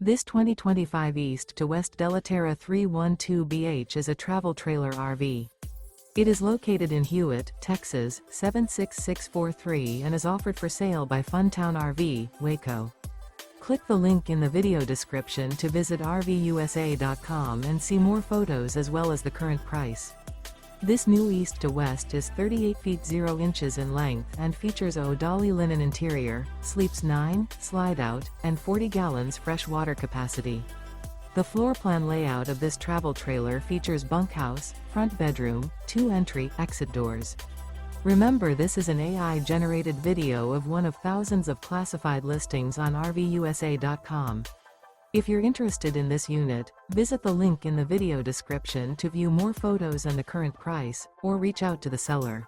This 2025 East to West Della Terra 312BH is a travel trailer RV. It is located in Hewitt, Texas, 76643 and is offered for sale by Funtown RV, Waco. Click the link in the video description to visit RVUSA.com and see more photos as well as the current price. This new East to West is 38 feet 0 inches in length and features ODALI linen interior, sleeps 9, slide-out, and 40 gallons fresh water capacity. The floor plan layout of this travel trailer features bunkhouse, front bedroom, 2 entry/exit doors. Remember, this is an AI-generated video of one of thousands of classified listings on RVUSA.com. If you're interested in this unit, visit the link in the video description to view more photos and the current price, or reach out to the seller.